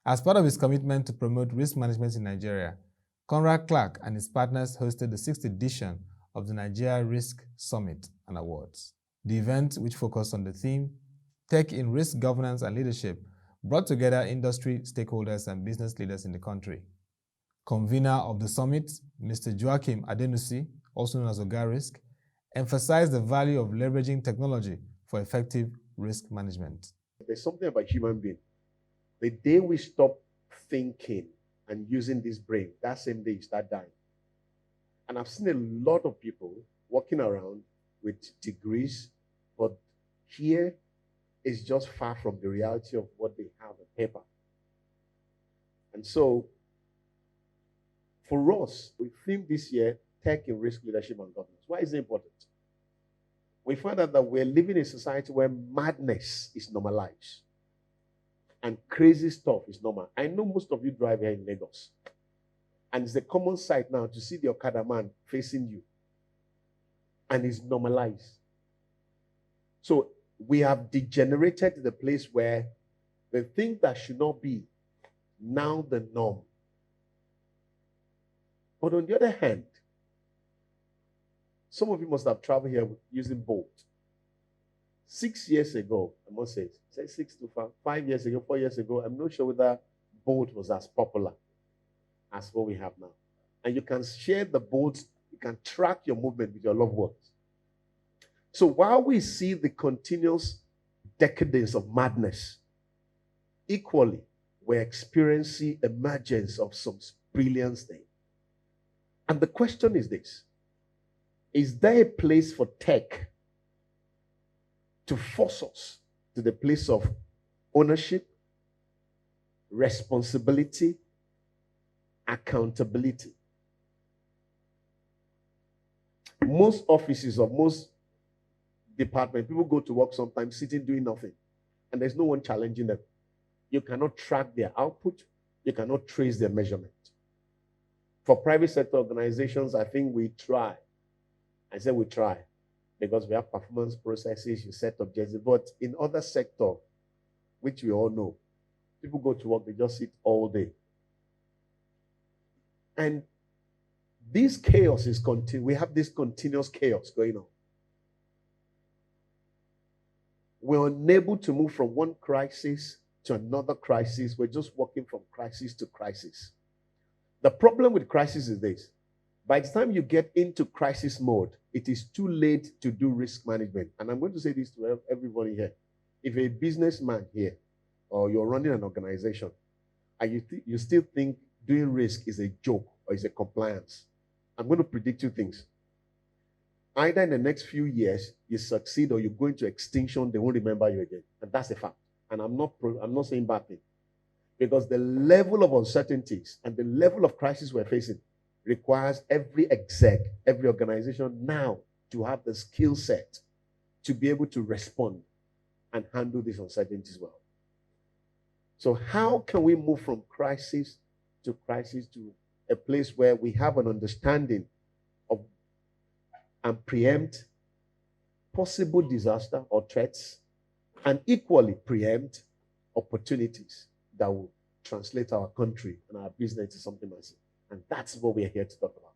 As part of his commitment to promote risk management in Nigeria, Conrad Clark and his partners hosted the 6th edition of the Nigeria Risk Summit and Awards. The event, which focused on the theme, Tech in Risk Governance and Leadership, brought together industry stakeholders and business leaders in the country. Convener of the summit, Mr. Joachim Adenusi, also known as Oga Risk, emphasized the value of leveraging technology for effective risk management. There's something about human being. The day we stop thinking and using this brain, that same day you start dying. And I've seen a lot of people walking around with degrees, but here is just far from the reality of what they have on paper. And so, for us, we themed this year, Tech in Risk Leadership and Governance. Why is it important? We find out that we're living in a society where madness is normalized and crazy stuff is normal. I know most of you drive here in Lagos, and it's a common sight now to see the Okada man facing you, and it's normalized. So we have degenerated to the place where the thing that should not be now the norm. But on the other hand, some of you must have traveled here using Bolt. 6 years ago, I must say 6 to 5 years ago, 4 years ago, I'm not sure whether Bolt was as popular as what we have now. And you can share the Bolt, you can track your movement with your loved ones. So while we see the continuous decadence of madness, equally, we're experiencing emergence of some brilliance there. And the question is this: is there a place for tech to force us to the place of ownership, responsibility, accountability? Most offices of most departments, people go to work sometimes sitting doing nothing, and there's no one challenging them. You cannot track their output. You cannot trace their measurement. For private sector organizations, I think we try. I say we try because we have performance processes, you set objectives. But in other sectors, which we all know, people go to work, they just sit all day. And this chaos is continuous. We have this continuous chaos going on. We're unable to move from one crisis to another crisis. We're just walking from crisis to crisis. The problem with crisis is this: by the time you get into crisis mode, it is too late to do risk management. And I'm going to say this to everybody here. If you're a businessman here, or you're running an organization, and you still think doing risk is a joke or is a compliance, I'm going to predict two things. Either in the next few years, you succeed, or you go into extinction, they won't remember you again. And that's a fact. And I'm not saying bad thing. Because the level of uncertainties and the level of crisis we're facing requires every exec, every organization now to have the skill set to be able to respond and handle these uncertainties well. So how can we move from crisis to a place where we have an understanding of and preempt possible disaster or threats, and equally preempt opportunities that will translate our country and our business to something massive? And that's what we're here to talk about.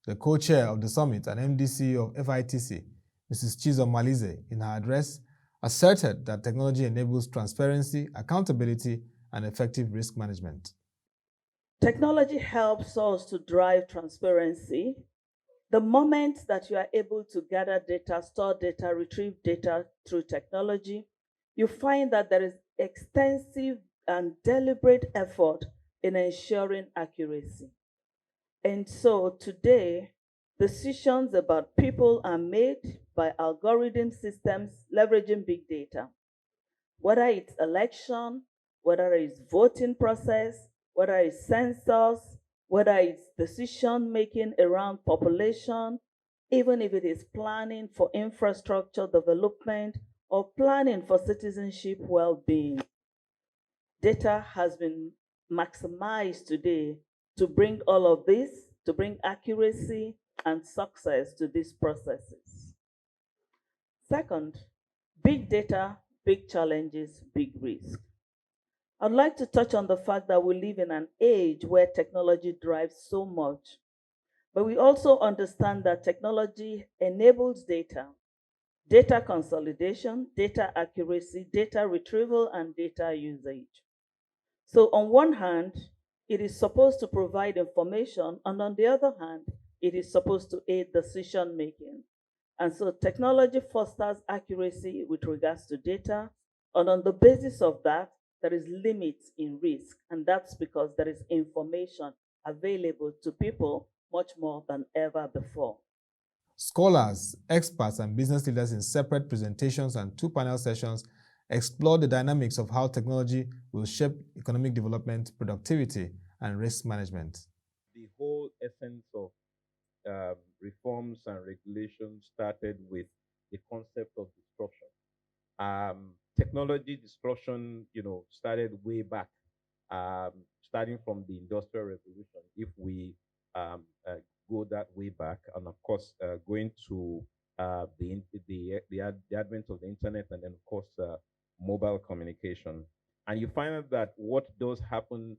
The co-chair of the summit and MDC of FITC, Mrs. Chizor Malize, in her address, asserted that technology enables transparency, accountability, and effective risk management. Technology helps us to drive transparency. The moment that you are able to gather data, store data, retrieve data through technology, you find that there is extensive and deliberate effort in ensuring accuracy. And so today, decisions about people are made by algorithm systems leveraging big data. Whether it's election, whether it's voting process, whether it's census, whether it's decision-making around population, even if it is planning for infrastructure development or planning for citizenship well-being. Data has been maximized today to bring all of this, to bring accuracy and success to these processes. Second, Big data, big challenges, big risk. I'd like to touch on the fact that we live in an age where technology drives so much, but we also understand that technology enables data, data consolidation, data accuracy, data retrieval, and data usage. So on one hand, it is supposed to provide information, and on the other hand, it is supposed to aid decision making. And so technology fosters accuracy with regards to data, and on the basis of that, there is limits in risk, and that's because there is information available to people much more than ever before. Scholars, experts, and business leaders in separate presentations and 2 panel sessions explore the dynamics of how technology will shape economic development, productivity, and risk management. The whole essence of reforms and regulations started with the concept of disruption. Technology disruption, started way back, starting from the Industrial Revolution. If we go that way back, and of course, going to the advent of the internet, and then of course mobile communication, and you find out that what does happen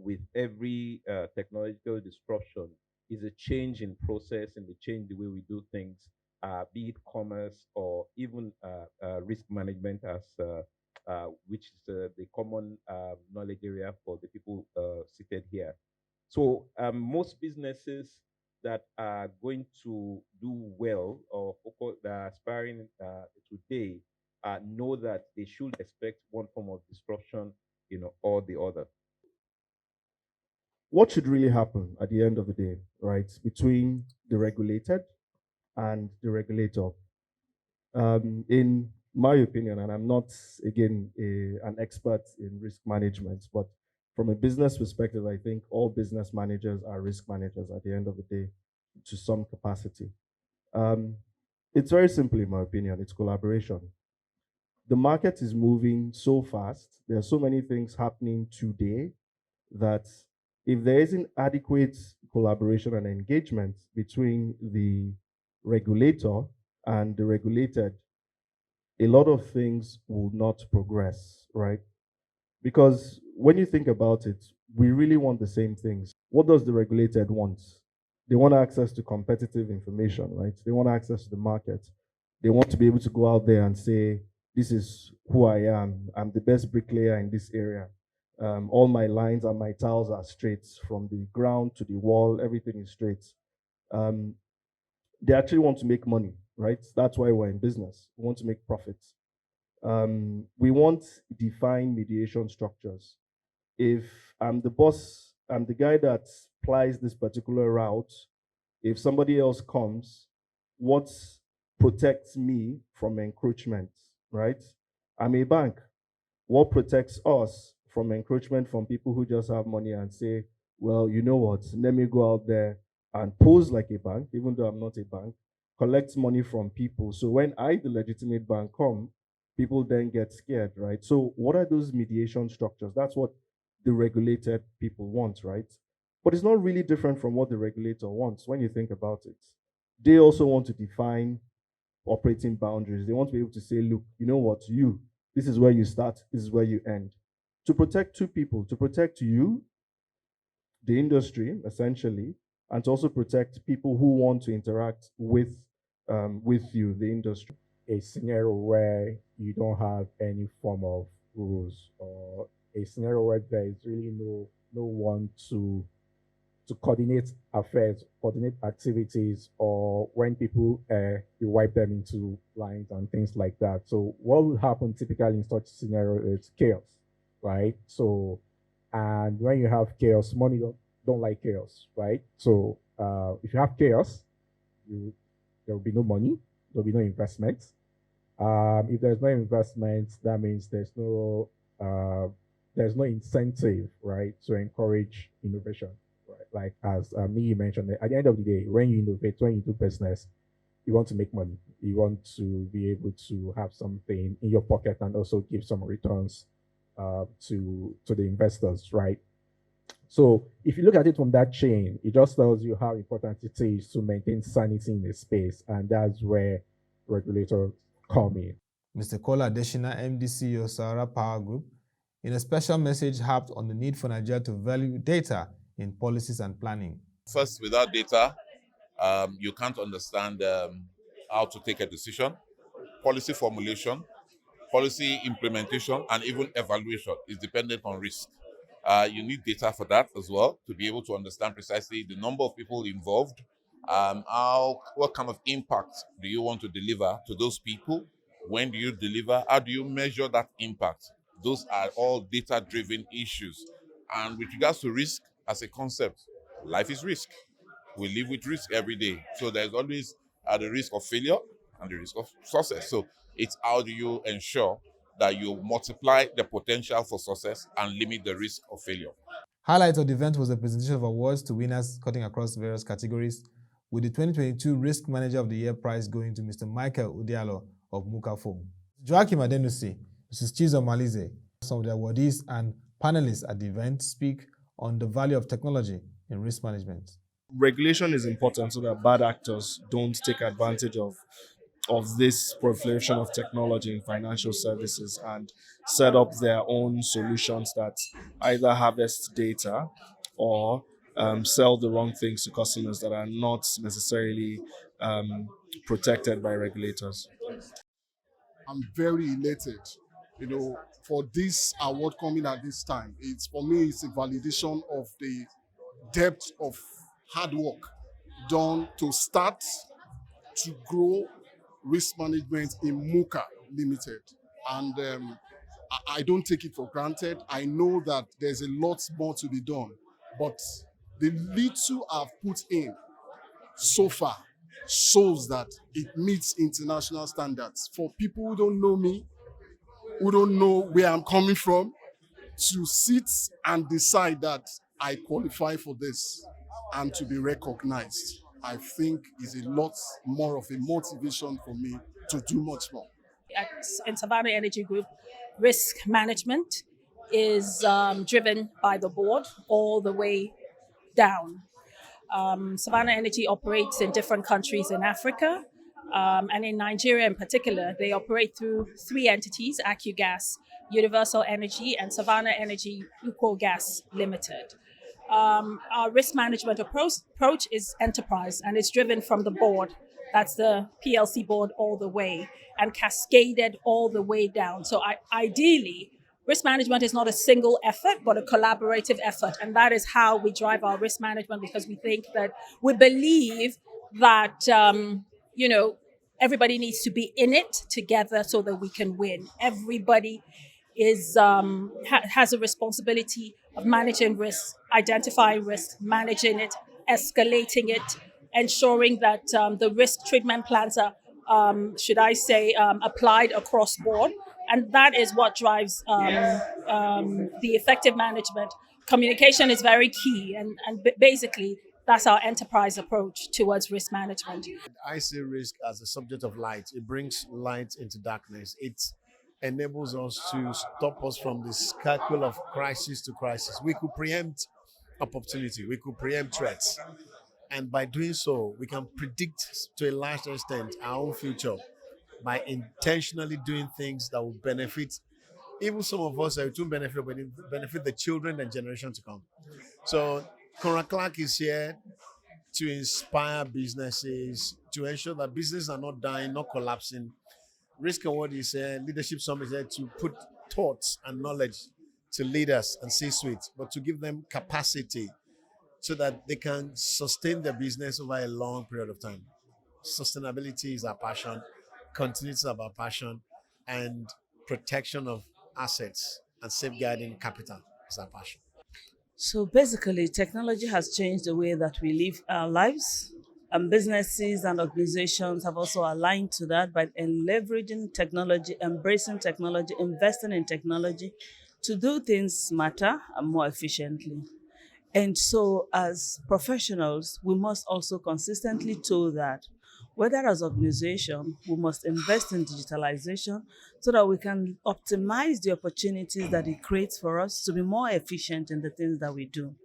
with every technological disruption is a change in process and the change the way we do things, be it commerce or even risk management, as which is the common knowledge area for the people seated here. So most businesses that are going to do well or focus, that are aspiring today, know that they should expect one form of disruption, or the other. What should really happen at the end of the day, right, between the regulated and the regulator? In my opinion, and I'm not, again, an expert in risk management, but from a business perspective, I think all business managers are risk managers at the end of the day to some capacity. It's very simple, in my opinion, it's collaboration. The market is moving so fast. There are so many things happening today that if there isn't adequate collaboration and engagement between the regulator and the regulated, a lot of things will not progress, right? Because when you think about it, we really want the same things. What does the regulated want? They want access to competitive information, right? They want access to the market. They want to be able to go out there and say, this is who I am. I'm the best bricklayer in this area. All my lines and my tiles are straight from the ground to the wall. Everything is straight. They actually want to make money, right? That's why we're in business. We want to make profits. We want defined mediation structures. If I'm the boss, I'm the guy that plies this particular route. If somebody else comes, what protects me from encroachment, right? I'm a bank. What protects us from encroachment from people who just have money and say, well, you know what, let me go out there and pose like a bank, even though I'm not a bank, collect money from people. So when I, the legitimate bank, come, people then get scared, right? So what are those mediation structures? That's what the regulated people want, right? But it's not really different from what the regulator wants when you think about it. They also want to define operating boundaries. They want to be able to say, look, you know what, this is where you start, this is where you end. To protect two people, to protect you, the industry, essentially, and to also protect people who want to interact with you, the industry. A scenario where you don't have any form of rules, or a scenario where there is really no one to coordinate affairs, coordinate activities, or when people you wipe them into lines and things like that. So what will happen typically in such scenario is chaos, right? So, and when you have chaos, money don't like chaos, right? So if you have chaos, there will be no money, there will be no investment. If there's no investment, that means there's no incentive, right, to encourage innovation, right? Like as Nii mentioned, at the end of the day, when you innovate, when you do business, you want to make money. You want to be able to have something in your pocket and also give some returns to the investors, right? So if you look at it from that chain, it just tells you how important it is to maintain sanity in the space, and that's where regulators come in. Mr. Kola Adeshina, MD CEO of Sahara Power Group, in a special message harped on the need for Nigeria to value data in policies and planning. First, without data, you can't understand how to take a decision. Policy formulation, policy implementation, and even evaluation is dependent on risk. You need data for that as well to be able to understand precisely the number of people involved, what kind of impact do you want to deliver to those people, when do you deliver, how do you measure that impact. Those are all data-driven issues. And with regards to risk as a concept, life is risk. We live with risk every day. So there's always the risk of failure and the risk of success. So it's how do you ensure that you multiply the potential for success and limit the risk of failure. Highlight of the event was the presentation of awards to winners cutting across various categories, with the 2022 Risk Manager of the Year prize going to Mr. Michael Udialo of Mukafo. Joachim Adenusi, Mrs. Chizor Malize, some of the awardees and panelists at the event speak on the value of technology in risk management. Regulation is important so that bad actors don't take advantage of this proliferation of technology in financial services and set up their own solutions that either harvest data or sell the wrong things to customers that are not necessarily protected by regulators. I'm very elated, for this award coming at this time. For me, it's a validation of the depth of hard work done to start to grow risk management in Muka Limited. And I don't take it for granted. I know that there's a lot more to be done, but the little I've put in so far shows that it meets international standards. For people who don't know me, who don't know where I'm coming from, to sit and decide that I qualify for this and to be recognized, I think is a lot more of a motivation for me to do much more. In Savannah Energy Group, risk management is driven by the board all the way down. Savannah Energy operates in different countries in Africa, and in Nigeria in particular, they operate through three entities: AccuGas, Universal Energy, and Savannah Energy Equal Gas Limited. Our risk management approach is enterprise, and it's driven from the board. That's the PLC board all the way, and cascaded all the way down. So ideally, risk management is not a single effort, but a collaborative effort. And that is how we drive our risk management, because we believe that, everybody needs to be in it together so that we can win. Everybody has a responsibility of managing risk, identifying risk, managing it, escalating it, ensuring that the risk treatment plans are, applied across board. And that is what drives the effective management. Communication is very key, and basically that's our enterprise approach towards risk management. I see risk as a subject of light. It brings light into darkness. It enables us to stop us from the cycle of crisis to crisis. We could preempt opportunity. We could preempt threats. And by doing so, we can predict to a large extent our own future by intentionally doing things that will benefit even some of us, it will benefit the children and generation to come. So Conrad Clark is here to inspire businesses, to ensure that businesses are not dying, not collapsing. Risk Award is a leadership summit here to put thoughts and knowledge to leaders and C-suite, but to give them capacity so that they can sustain their business over a long period of time. Sustainability is our passion, continuity is our passion, and protection of assets and safeguarding capital is our passion. So basically, technology has changed the way that we live our lives, and businesses and organizations have also aligned to that by leveraging technology, embracing technology, investing in technology to do things smarter and more efficiently. And so as professionals, we must also consistently told that whether as organization, we must invest in digitalization so that we can optimize the opportunities that it creates for us to be more efficient in the things that we do.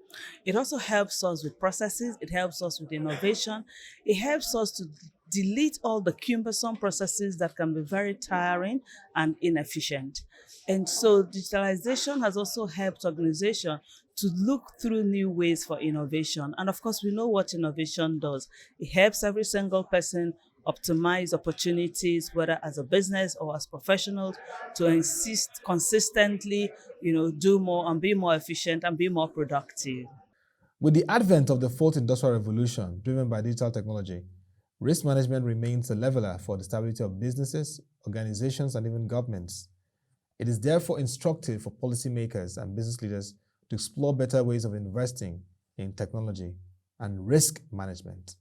It also helps us with processes, it helps us with innovation, it helps us to delete all the cumbersome processes that can be very tiring and inefficient. And so digitalization has also helped organizations to look through new ways for innovation. And of course, we know what innovation does. It helps every single person optimize opportunities, whether as a business or as professionals, to insist consistently, do more and be more efficient and be more productive. With the advent of the fourth industrial revolution driven by digital technology, risk management remains a leveler for the stability of businesses, organizations, and even governments. It is therefore instructive for policymakers and business leaders to explore better ways of investing in technology and risk management.